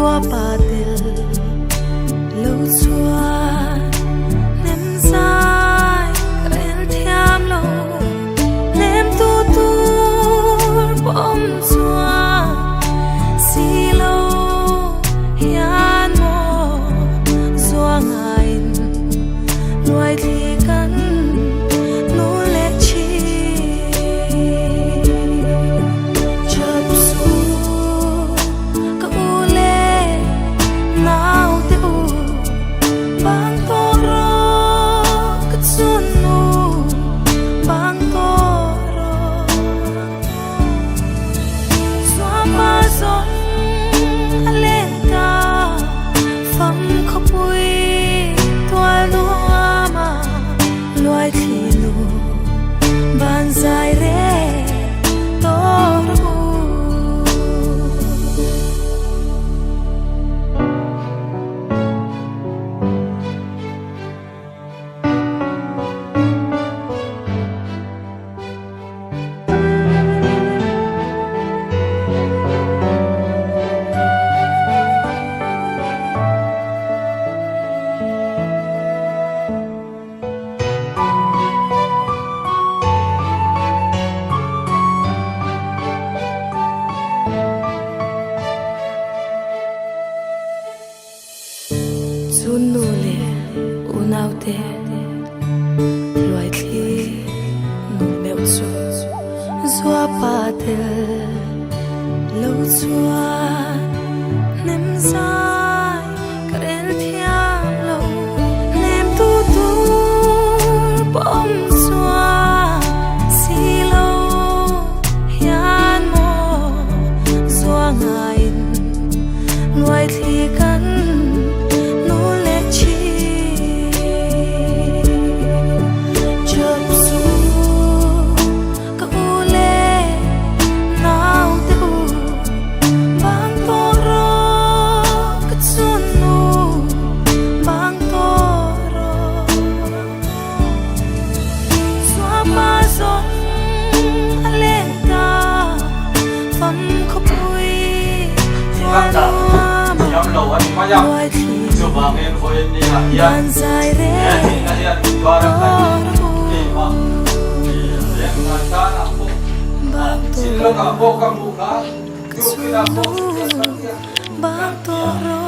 xóa ba tel lâu xóa nem dài ren thiam lâu nem tu tu bom xóa xì lâu hian mô xóa ngài nuôi thì cắn nô lệ chi chập su ka u lệ nào te u bang to ro ka sun nu bang to ro xóa ba zong alenta pham khopui tua lua ma loài thì lu ban dài re to ru chun nu le unau te loài thi nu mèo chu zua pa te lâu chua nem dài karen thiam lâu nem tu tu bom xóa xì lâu hian mô zua ngài loài thi cắn nô lệ chi chập su ka u lệ nào te u bang to ro ka sun nu bang to ro xóa ba zong alenta pham khopui tua lua ma loài thì ban dài re to ru bang to ro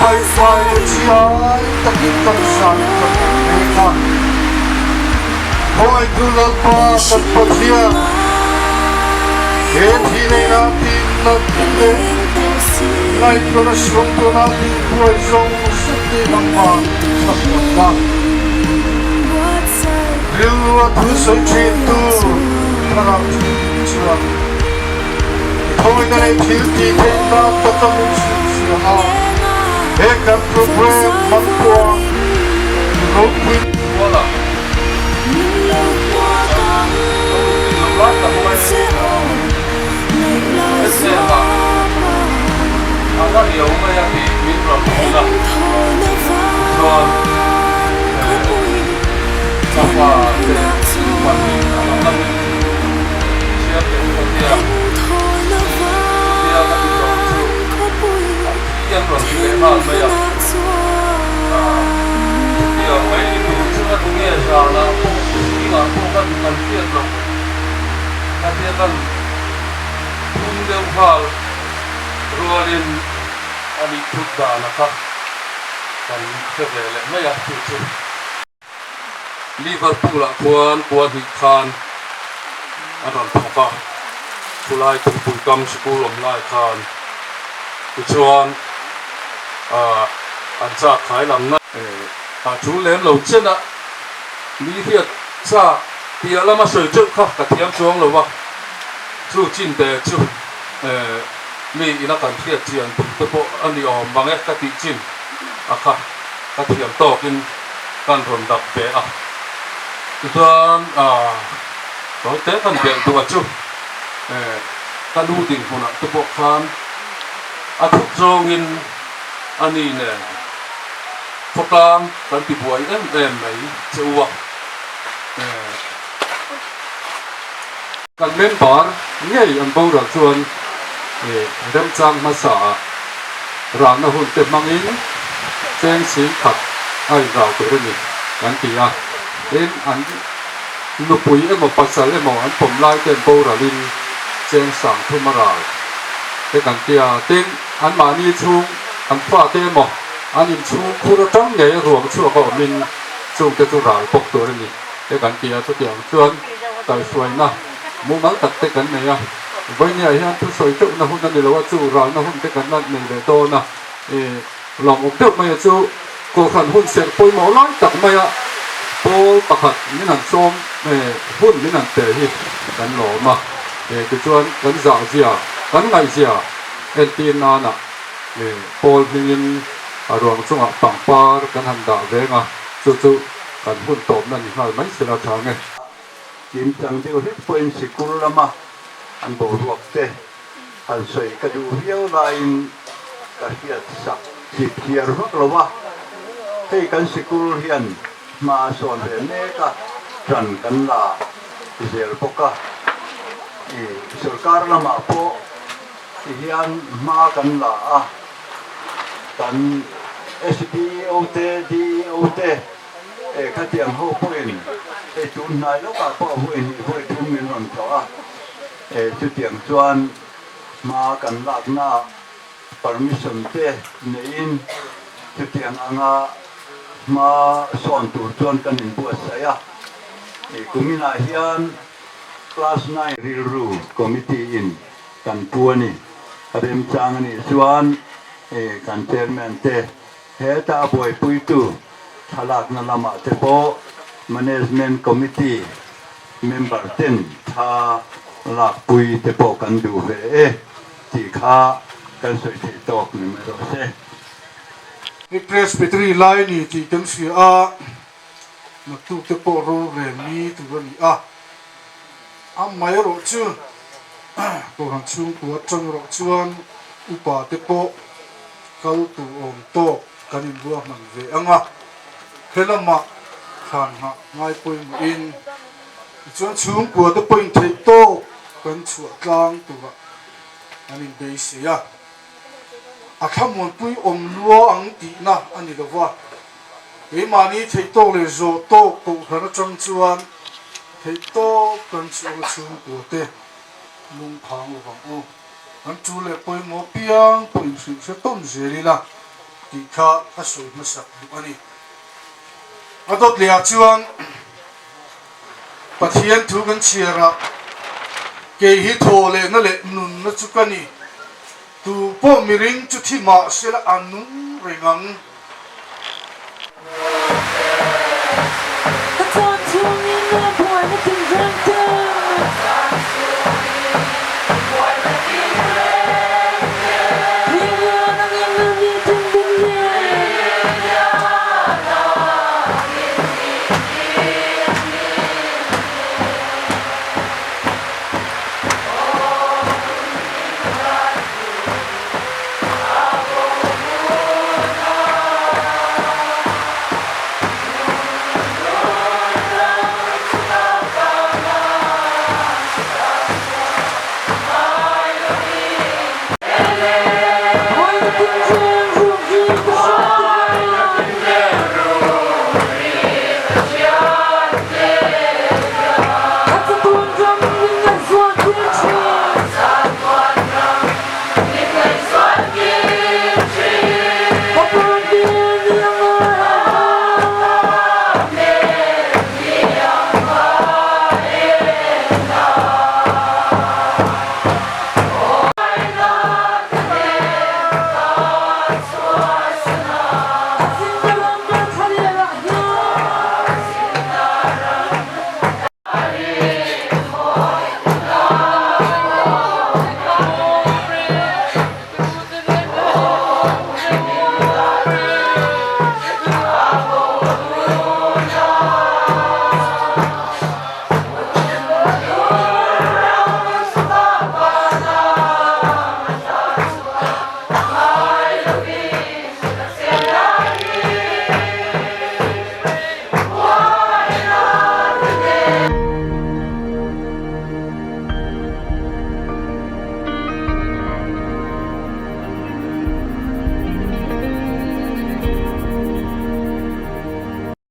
pai pai chia takin kan san kan meka hoi tu la pa kan pa chia he thi nei na tin na le lai tu na sum tu na tin hoi song se ti nang ma sa na Rilua tu soi chin tu thara chua thôi cái này thiếu gì thế ta tất cả những sự ha hết các problem mắc qua rốt quên quá là lát là hôm nay hết xe là nó điều mà em bị rồi không là rồi sao mà để quản lý làm năm chia tiền không tiền yang rồi thì em làm bây giờ bây giờ mấy cái đồ chúng ta cũng nghe ra là khi mà không cần thiết rồi cần thiết cần không đều phải rồi đến anh đi chụp đà nó khác cần thiết về lại mấy cái chụp Liverpool là quan thị khan anh làm thằng baผู้ไล่ถูกปุ่นกำสกุลหลงไล่คานกุชวนอันจากขายลำนั้นชูเล่มเหล่าเช่นน่ะมีเทียดซาเตียแล้วมาเสยจุข้ากระเทียมช่วงหรือว่าชูจินเตชูมีอินักการเทียดเทียนตะโปอันนี้ออกบางแง่กะติจินอะค่ะกระเทียมต่อกินการรนดับเปะกุชวนเราเตะกันเปลี่ยนตัวชูกันดูดิ่งคนอ่ะตัวพวกคานอาทุกโจงินอันนี้เนี่ยพวกกลางกันติดบวยเอ็มไหมเจ้าวะกันเล่นบอลเนี่ยอันโบราณชวนเริ่มจังมาสาร้านอาหารเต็มมังอินเจงสีขัดไอ้เราตัวนี้กันตีอ่ะเอ็นอันนุปุยเอ็มปัสสาวะมอันผมไล่เต็มโบราณลินเจงสั่งทุ่มรายแต่กันเตียเต็งอันมานี่ชุ่มอันฟ้าเต็มหมดอันนี้ชุ่มคู่ละจังใหญ่รวมชั่วก็มินชุ่มจะจุรายปกตัวนี่แต่กันเตียทุกอย่างชวนแต่สวยนะมุมันตัดแต่กันเนี่ยวันนี้ฮะทุกสวยจุนะหุ่นนั่นเลยว่าจุรายนะหุ่นแต่กันนั่นนี่เลยโตนะลองอุปถัมภ์มาจุก็ขันหุ่นเสร็จปอยหมอล้างตักมาโปปักหัดนี่นั่นส้มหุ่นนี่นั่นเตะที่กันหล่อมาคือชวนกันจ่าเสียกันไงเสียตีนนานะโปลมินอารมณ์ช่วงปังปาร์กันหันดาเวงจู่ๆกันหุ่นตบนั่นหายไม่เสียทางไงจิมจังเดียวที่เป็นสิกุลละมาอันโบรวกเตอันสวยกระดูเรียวลายกระเทียดสักจิตเทียร์รักละวะให้กันสิกุลเฮียนมาสอนเรื่องนี้ก็จันกันละเสียปกะสุรการละมาพอที่ยันมากันละกัน SDOT DOT ขัดยังหัวปุ่นจุนนายแล้วก็พอปุ่นจุนมีนนท์จุดยังชวนมากันละนะ permission เตเนี่ยจุดยังมาสอนตัวชวนกันอินบัวเสียกุมินาเฮียนClass 9 Review Committee in กันปัวนี่เริ่มจังนี่ส่วนกันเชอร์แมนเตเฮต้าบอยปุยตูทลักนั่นละมาเตโป Management Committee Member เต็นท่าลักปุยเตโปกันดูเวที่ข้ากันสวยที่ตอกนี่ไม่รู้เซ่ไอ้ Presbytery Line นี่ที่ตั้งเสียมาตุเตโปโรเรมีตัวนี้ไม่รู้ชื่อตัวหันชุ่มตัวจังรู้ชวนอุปาเตโปเขาตัวองโตกันอินบัวมันเวงเฮลมาขันหะง่ายปุ่ยอินชวนชุ่มตัวเตโปอินเทโตกันชัวกลางตัวอันนี้เบสิยอาคำมันปุ่ยอมลัวอังตีนะอันนี้ก็ว่าเฮ้มานี่เทโตเลยโจโตตัวหันจังชวนเทโตกันชัวชุ่มตัวเตลุงพังลุงพังอันจูเล่ปุ่ยหมอเปียงปุ่ยสิ่งเสต้นเจริญละ ti kha a soi ma sak du ani adot lia chuan pathian thu kan chiara ke hi thole na le nun na chukani tu po miring chu thi ma sela anu ringang ta chọn chung in na boy na tin rang ta boy na tin